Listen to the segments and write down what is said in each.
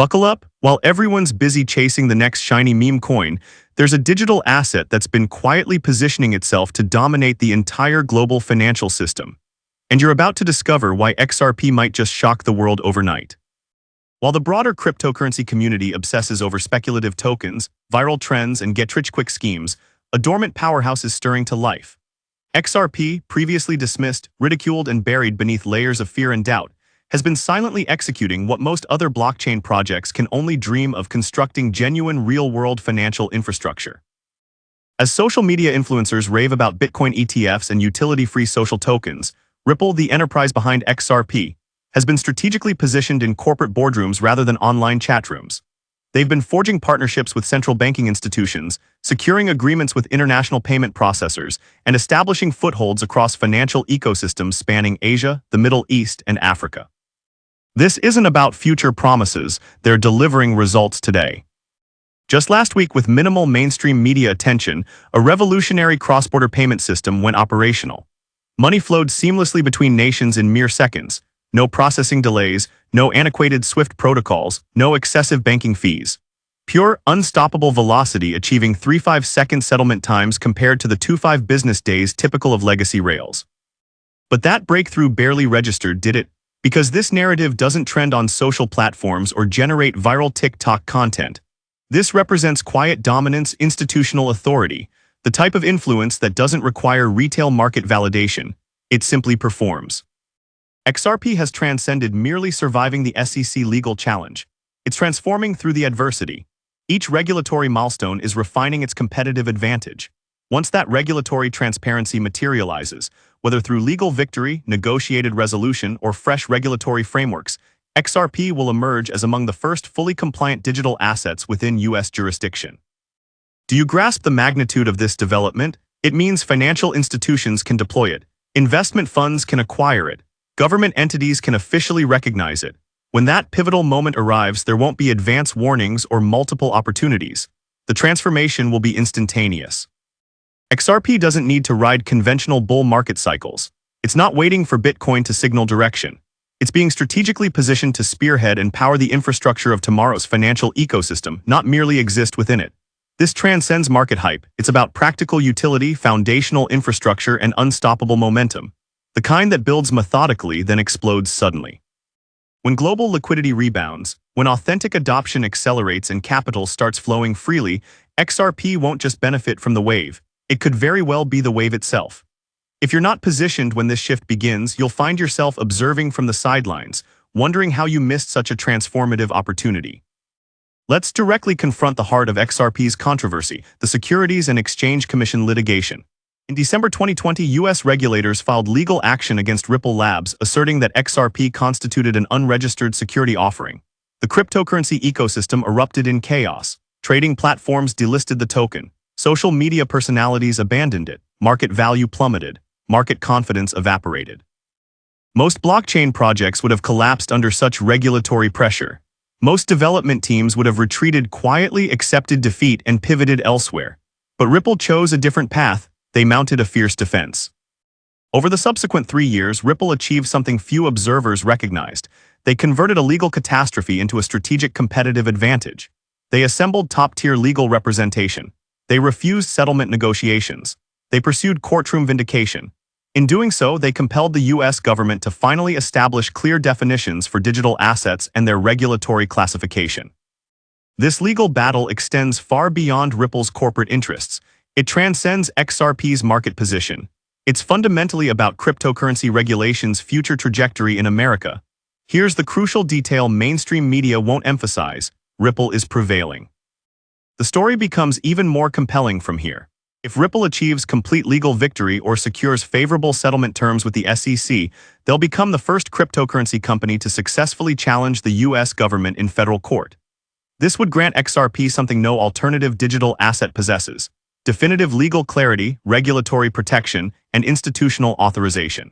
Buckle up, while everyone's busy chasing the next shiny meme coin, there's a digital asset that's been quietly positioning itself to dominate the entire global financial system. And you're about to discover why XRP might just shock the world overnight. While the broader cryptocurrency community obsesses over speculative tokens, viral trends, and get-rich-quick schemes, a dormant powerhouse is stirring to life. XRP, previously dismissed, ridiculed, and buried beneath layers of fear and doubt, has been silently executing what most other blockchain projects can only dream of: constructing genuine real-world financial infrastructure. As social media influencers rave about Bitcoin ETFs and utility-free social tokens, Ripple, the enterprise behind XRP, has been strategically positioned in corporate boardrooms rather than online chat rooms. They've been forging partnerships with central banking institutions, securing agreements with international payment processors, and establishing footholds across financial ecosystems spanning Asia, the Middle East, and Africa. This isn't about future promises, they're delivering results today. Just last week, with minimal mainstream media attention, a revolutionary cross-border payment system went operational. Money flowed seamlessly between nations in mere seconds. No processing delays, no antiquated SWIFT protocols, no excessive banking fees. Pure, unstoppable velocity, achieving 3.5-second settlement times compared to the 2.5 business days typical of legacy rails. But that breakthrough barely registered, did it? Because this narrative doesn't trend on social platforms or generate viral TikTok content. This represents quiet dominance, institutional authority, the type of influence that doesn't require retail market validation. It simply performs. XRP has transcended merely surviving the SEC legal challenge. It's transforming through the adversity. Each regulatory milestone is refining its competitive advantage. Once that regulatory transparency materializes, whether through legal victory, negotiated resolution, or fresh regulatory frameworks, XRP will emerge as among the first fully compliant digital assets within U.S. jurisdiction. Do you grasp the magnitude of this development? It means financial institutions can deploy it, investment funds can acquire it, government entities can officially recognize it. When that pivotal moment arrives, there won't be advance warnings or multiple opportunities. The transformation will be instantaneous. XRP doesn't need to ride conventional bull market cycles. It's not waiting for Bitcoin to signal direction. It's being strategically positioned to spearhead and power the infrastructure of tomorrow's financial ecosystem, not merely exist within it. This transcends market hype. It's about practical utility, foundational infrastructure, and unstoppable momentum. The kind that builds methodically, then explodes suddenly. When global liquidity rebounds, when authentic adoption accelerates and capital starts flowing freely, XRP won't just benefit from the wave. It could very well be the wave itself. If you're not positioned when this shift begins, you'll find yourself observing from the sidelines, wondering how you missed such a transformative opportunity. Let's directly confront the heart of XRP's controversy: the Securities and Exchange Commission litigation. In December 2020, U.S. regulators filed legal action against Ripple Labs, asserting that XRP constituted an unregistered security offering. The cryptocurrency ecosystem erupted in chaos. Trading platforms delisted the token. Social media personalities abandoned it. Market value plummeted. Market confidence evaporated. Most blockchain projects would have collapsed under such regulatory pressure. Most development teams would have retreated quietly, accepted defeat, and pivoted elsewhere. But Ripple chose a different path. They mounted a fierce defense. Over the subsequent 3 years, Ripple achieved something few observers recognized. They converted a legal catastrophe into a strategic competitive advantage. They assembled top-tier legal representation. They refused settlement negotiations. They pursued courtroom vindication. In doing so, they compelled the U.S. government to finally establish clear definitions for digital assets and their regulatory classification. This legal battle extends far beyond Ripple's corporate interests. It transcends XRP's market position. It's fundamentally about cryptocurrency regulation's future trajectory in America. Here's the crucial detail mainstream media won't emphasize: Ripple is prevailing. The story becomes even more compelling from here. If Ripple achieves complete legal victory or secures favorable settlement terms with the SEC, they'll become the first cryptocurrency company to successfully challenge the U.S. government in federal court. This would grant XRP something no alternative digital asset possesses: definitive legal clarity, regulatory protection, and institutional authorization.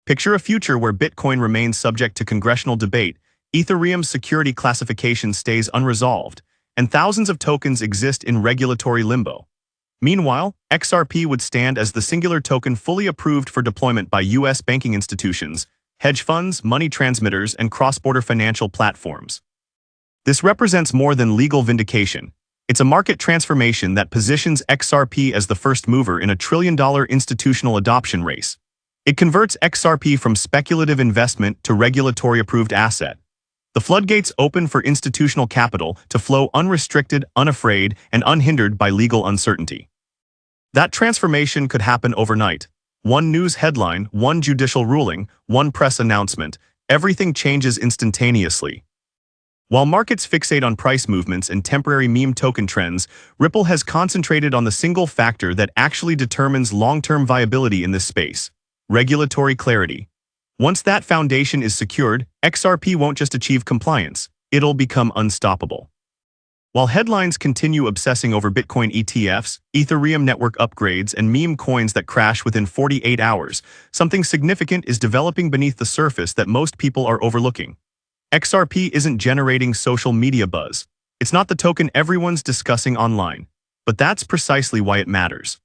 Picture a future where Bitcoin remains subject to congressional debate, Ethereum's security classification stays unresolved, and thousands of tokens exist in regulatory limbo. Meanwhile, XRP would stand as the singular token fully approved for deployment by U.S. banking institutions, hedge funds, money transmitters, and cross-border financial platforms. This represents more than legal vindication. It's a market transformation that positions XRP as the first mover in a trillion-dollar institutional adoption race. It converts XRP from speculative investment to regulatory-approved asset. The floodgates open for institutional capital to flow unrestricted, unafraid, and unhindered by legal uncertainty. That transformation could happen overnight. One news headline, one judicial ruling, one press announcement, everything changes instantaneously. While markets fixate on price movements and temporary meme token trends, Ripple has concentrated on the single factor that actually determines long-term viability in this space: regulatory clarity. Once that foundation is secured, XRP won't just achieve compliance, it'll become unstoppable. While headlines continue obsessing over Bitcoin ETFs, Ethereum network upgrades, and meme coins that crash within 48 hours, something significant is developing beneath the surface that most people are overlooking. XRP isn't generating social media buzz. It's not the token everyone's discussing online. But that's precisely why it matters.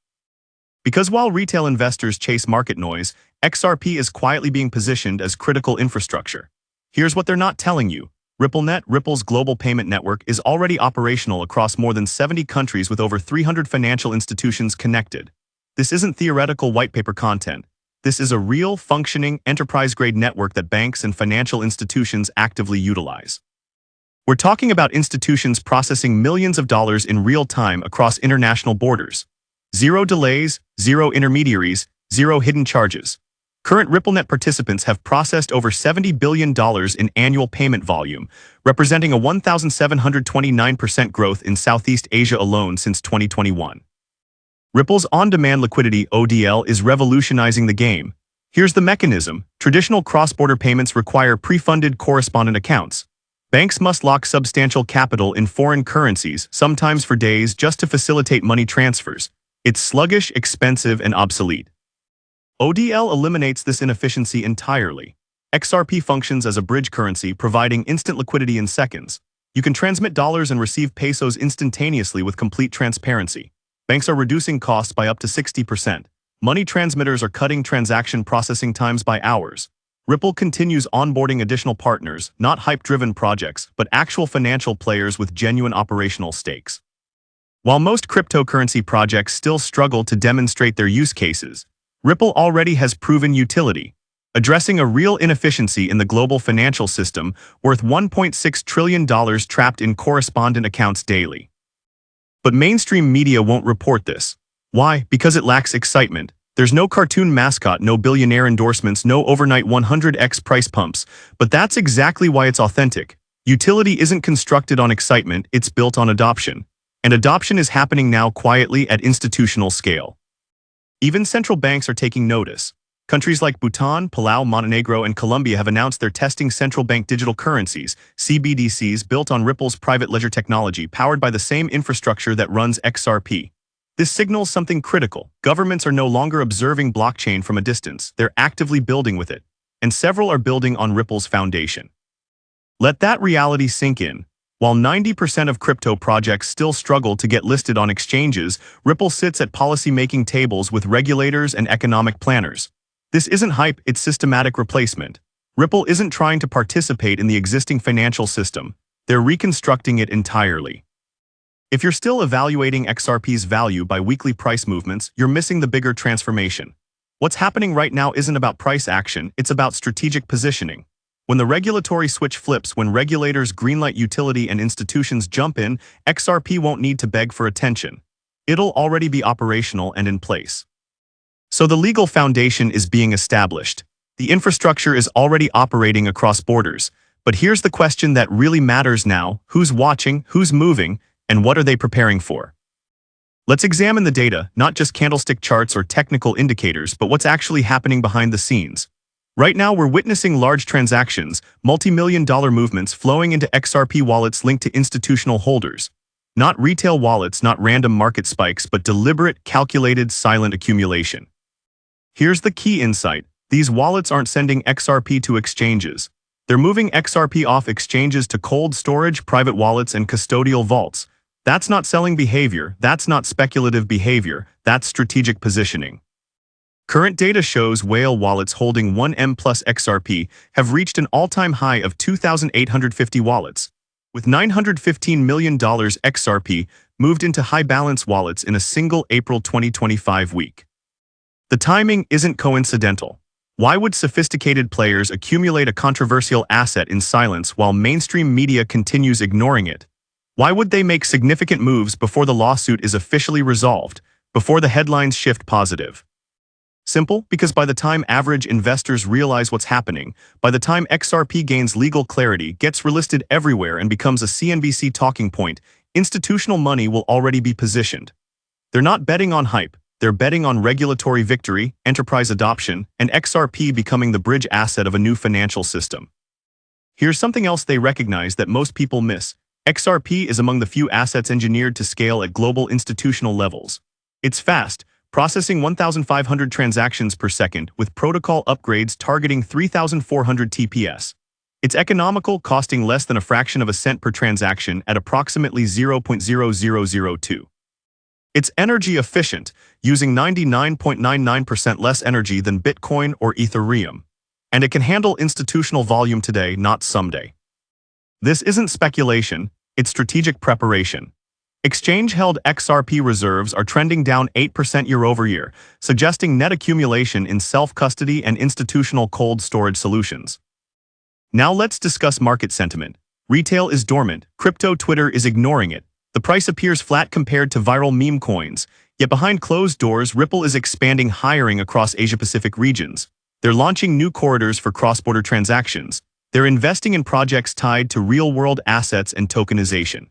Because while retail investors chase market noise, XRP is quietly being positioned as critical infrastructure. Here's what they're not telling you. RippleNet, Ripple's global payment network, is already operational across more than 70 countries with over 300 financial institutions connected. This isn't theoretical white paper content. This is a real, functioning, enterprise-grade network that banks and financial institutions actively utilize. We're talking about institutions processing millions of dollars in real time across international borders. Zero delays, zero intermediaries, zero hidden charges. Current RippleNet participants have processed over $70 billion in annual payment volume, representing a 1,729% growth in Southeast Asia alone since 2021. Ripple's on-demand liquidity (ODL) is revolutionizing the game. Here's the mechanism. Traditional cross-border payments require pre-funded correspondent accounts. Banks must lock substantial capital in foreign currencies, sometimes for days, just to facilitate money transfers. It's sluggish, expensive, and obsolete. ODL eliminates this inefficiency entirely. XRP functions as a bridge currency, providing instant liquidity in seconds. You can transmit dollars and receive pesos instantaneously with complete transparency. Banks are reducing costs by up to 60%. Money transmitters are cutting transaction processing times by hours. Ripple continues onboarding additional partners, not hype-driven projects, but actual financial players with genuine operational stakes. While most cryptocurrency projects still struggle to demonstrate their use cases, Ripple already has proven utility, addressing a real inefficiency in the global financial system worth $1.6 trillion trapped in correspondent accounts daily. But mainstream media won't report this. Why? Because it lacks excitement. There's no cartoon mascot, no billionaire endorsements, no overnight 100x price pumps. But that's exactly why it's authentic. Utility isn't constructed on excitement, it's built on adoption. And adoption is happening now quietly at institutional scale. Even central banks are taking notice. Countries like Bhutan, Palau, Montenegro, and Colombia have announced they're testing central bank digital currencies, CBDCs, built on Ripple's private ledger technology, powered by the same infrastructure that runs XRP. This signals something critical. Governments are no longer observing blockchain from a distance, they're actively building with it. And several are building on Ripple's foundation. Let that reality sink in. While 90% of crypto projects still struggle to get listed on exchanges, Ripple sits at policy-making tables with regulators and economic planners. This isn't hype, it's systematic replacement. Ripple isn't trying to participate in the existing financial system. They're reconstructing it entirely. If you're still evaluating XRP's value by weekly price movements, you're missing the bigger transformation. What's happening right now isn't about price action, it's about strategic positioning. When the regulatory switch flips, when regulators greenlight utility and institutions jump in, XRP won't need to beg for attention. It'll already be operational and in place. So the legal foundation is being established. The infrastructure is already operating across borders. But here's the question that really matters now: who's watching, who's moving, and what are they preparing for? Let's examine the data, not just candlestick charts or technical indicators, but what's actually happening behind the scenes. Right now, we're witnessing large transactions, multi-million-dollar movements flowing into XRP wallets linked to institutional holders. Not retail wallets, not random market spikes, but deliberate, calculated, silent accumulation. Here's the key insight. These wallets aren't sending XRP to exchanges. They're moving XRP off exchanges to cold storage, private wallets, and custodial vaults. That's not selling behavior, that's not speculative behavior, that's strategic positioning. Current data shows whale wallets holding 1M plus XRP have reached an all-time high of 2,850 wallets, with $915 million XRP moved into high-balance wallets in a single April 2025 week. The timing isn't coincidental. Why would sophisticated players accumulate a controversial asset in silence while mainstream media continues ignoring it? Why would they make significant moves before the lawsuit is officially resolved, before the headlines shift positive? Simple, because by the time average investors realize what's happening, by the time XRP gains legal clarity, gets relisted everywhere and becomes a CNBC talking point, institutional money will already be positioned. They're not betting on hype, they're betting on regulatory victory, enterprise adoption, and XRP becoming the bridge asset of a new financial system. Here's something else they recognize that most people miss. XRP is among the few assets engineered to scale at global institutional levels. It's fast, processing 1,500 transactions per second with protocol upgrades targeting 3,400 TPS. It's economical, costing less than a fraction of a cent per transaction at approximately 0.0002. It's energy efficient, using 99.99% less energy than Bitcoin or Ethereum. And it can handle institutional volume today, not someday. This isn't speculation, it's strategic preparation. Exchange-held XRP reserves are trending down 8% year-over-year, suggesting net accumulation in self-custody and institutional cold storage solutions. Now let's discuss market sentiment. Retail is dormant, crypto Twitter is ignoring it. The price appears flat compared to viral meme coins, yet behind closed doors, Ripple is expanding hiring across Asia-Pacific regions. They're launching new corridors for cross-border transactions. They're investing in projects tied to real-world assets and tokenization.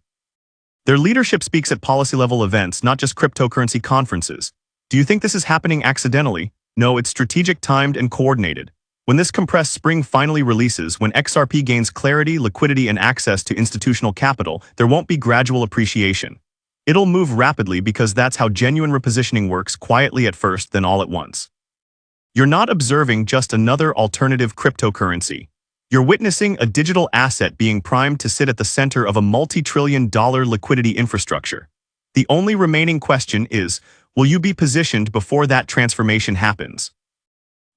Their leadership speaks at policy-level events, not just cryptocurrency conferences. Do you think this is happening accidentally? No, it's strategic, timed, and coordinated. When this compressed spring finally releases, when XRP gains clarity, liquidity, and access to institutional capital, there won't be gradual appreciation. It'll move rapidly because that's how genuine repositioning works, quietly at first, then all at once. You're not observing just another alternative cryptocurrency. You're witnessing a digital asset being primed to sit at the center of a multi-trillion-dollar liquidity infrastructure. The only remaining question is, will you be positioned before that transformation happens?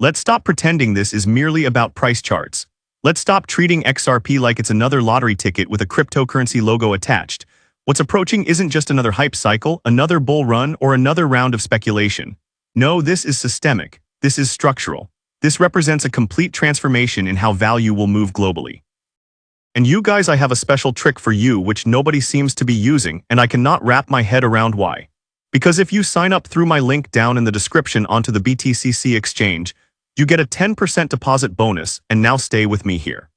Let's stop pretending this is merely about price charts. Let's stop treating XRP like it's another lottery ticket with a cryptocurrency logo attached. What's approaching isn't just another hype cycle, another bull run, or another round of speculation. No, this is systemic. This is structural. This represents a complete transformation in how value will move globally. And you guys, I have a special trick for you which nobody seems to be using, and I cannot wrap my head around why. Because if you sign up through my link down in the description onto the BTCC exchange, you get a 10% deposit bonus, and now stay with me here.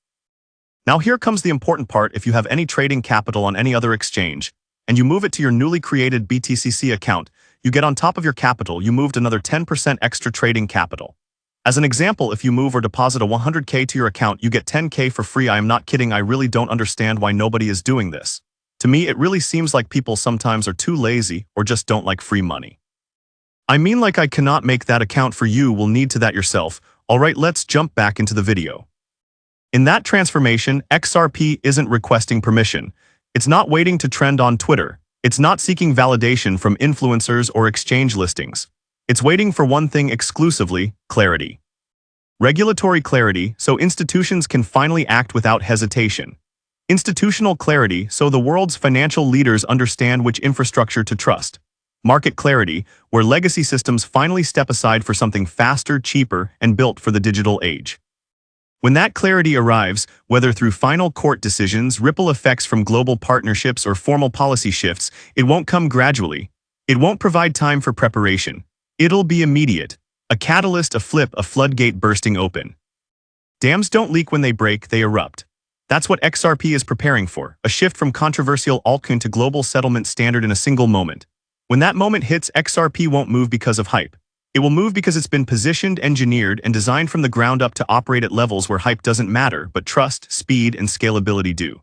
Now here comes the important part. If you have any trading capital on any other exchange, and you move it to your newly created BTCC account, you get on top of your capital, you moved another 10% extra trading capital. As an example, if you move or deposit a 100K to your account, you get 10K for free. I am not kidding. I really don't understand why nobody is doing this. To me, it really seems like people sometimes are too lazy or just don't like free money. I mean, like, I cannot make that account for you. Will need to that yourself. Alright, let's jump back into the video. In that transformation, XRP isn't requesting permission. It's not waiting to trend on Twitter. It's not seeking validation from influencers or exchange listings. It's waiting for one thing exclusively: clarity. Regulatory clarity, so institutions can finally act without hesitation. Institutional clarity, so the world's financial leaders understand which infrastructure to trust. Market clarity, where legacy systems finally step aside for something faster, cheaper, and built for the digital age. When that clarity arrives, whether through final court decisions, ripple effects from global partnerships, or formal policy shifts, it won't come gradually. It won't provide time for preparation. It'll be immediate. A catalyst, a flip, a floodgate bursting open. Dams don't leak when they break, they erupt. That's what XRP is preparing for, a shift from controversial altcoin to global settlement standard in a single moment. When that moment hits, XRP won't move because of hype. It will move because it's been positioned, engineered, and designed from the ground up to operate at levels where hype doesn't matter, but trust, speed, and scalability do.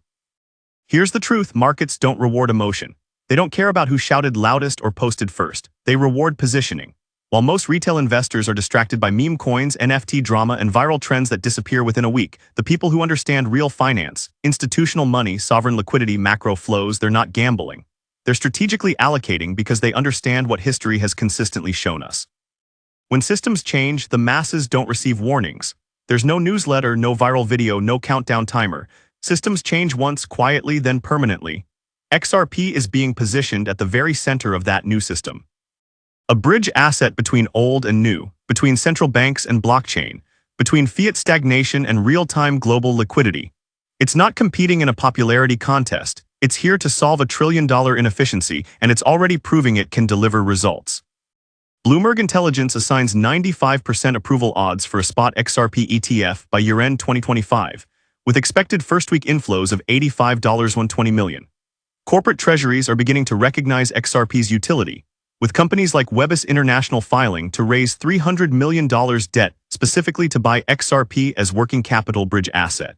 Here's the truth: markets don't reward emotion. They don't care about who shouted loudest or posted first. They reward positioning. While most retail investors are distracted by meme coins, NFT drama, and viral trends that disappear within a week, the people who understand real finance, institutional money, sovereign liquidity, macro flows, they're not gambling. They're strategically allocating because they understand what history has consistently shown us. When systems change, the masses don't receive warnings. There's no newsletter, no viral video, no countdown timer. Systems change once quietly, then permanently. XRP is being positioned at the very center of that new system. A bridge asset between old and new, between central banks and blockchain, between fiat stagnation and real-time global liquidity. It's not competing in a popularity contest. It's here to solve a trillion-dollar inefficiency, and it's already proving it can deliver results. Bloomberg Intelligence assigns 95% approval odds for a spot XRP ETF by year-end 2025, with expected first-week inflows of $85.120 million. Corporate treasuries are beginning to recognize XRP's utility, with companies like Webus International filing to raise $300 million debt specifically to buy XRP as working capital bridge asset.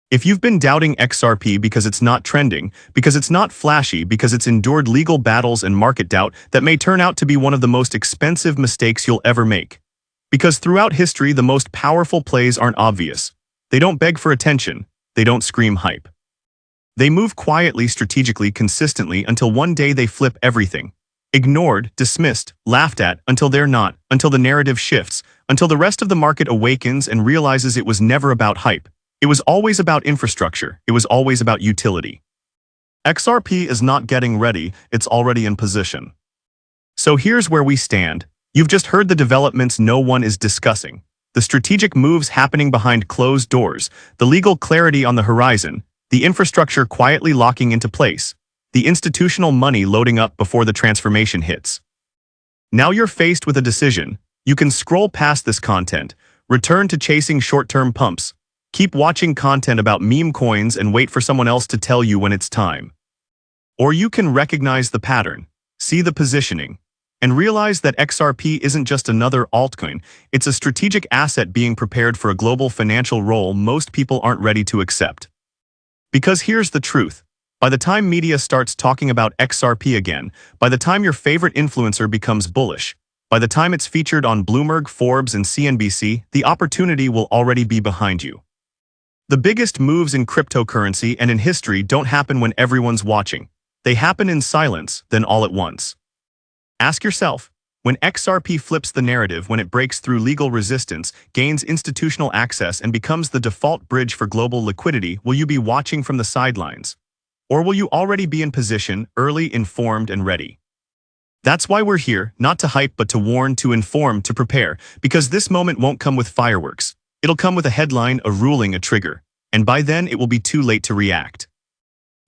If you've been doubting XRP because it's not trending, because it's not flashy, because it's endured legal battles and market doubt that may turn out to be one of the most expensive mistakes you'll ever make. Because throughout history, the most powerful plays aren't obvious. They don't beg for attention. They don't scream hype. They move quietly, strategically, consistently until one day they flip everything. Ignored, dismissed, laughed at, until they're not, until the narrative shifts, until the rest of the market awakens and realizes it was never about hype. It was always about infrastructure. It was always about utility. XRP is not getting ready, it's already in position. So here's where we stand. You've just heard the developments no one is discussing. The strategic moves happening behind closed doors, the legal clarity on the horizon, the infrastructure quietly locking into place, the institutional money loading up before the transformation hits. Now you're faced with a decision. You can scroll past this content, return to chasing short-term pumps, keep watching content about meme coins and wait for someone else to tell you when it's time. Or you can recognize the pattern, see the positioning, and realize that XRP isn't just another altcoin, it's a strategic asset being prepared for a global financial role most people aren't ready to accept. Because here's the truth. By the time media starts talking about XRP again, by the time your favorite influencer becomes bullish, by the time it's featured on Bloomberg, Forbes, and CNBC, the opportunity will already be behind you. The biggest moves in cryptocurrency and in history don't happen when everyone's watching. They happen in silence, then all at once. Ask yourself, when XRP flips the narrative, when it breaks through legal resistance, gains institutional access, and becomes the default bridge for global liquidity, will you be watching from the sidelines? Or will you already be in position, early, informed, and ready? That's why we're here, not to hype but to warn, to inform, to prepare, because this moment won't come with fireworks. It'll come with a headline, a ruling, a trigger, and by then it will be too late to react.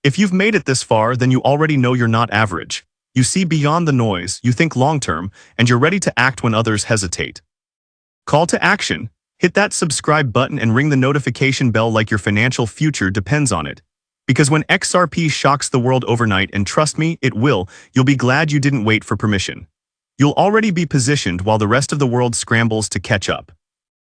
If you've made it this far, then you already know you're not average. You see beyond the noise, you think long-term, and you're ready to act when others hesitate. Call to action. Hit that subscribe button and ring the notification bell like your financial future depends on it. Because when XRP shocks the world overnight, and trust me, it will, you'll be glad you didn't wait for permission. You'll already be positioned while the rest of the world scrambles to catch up.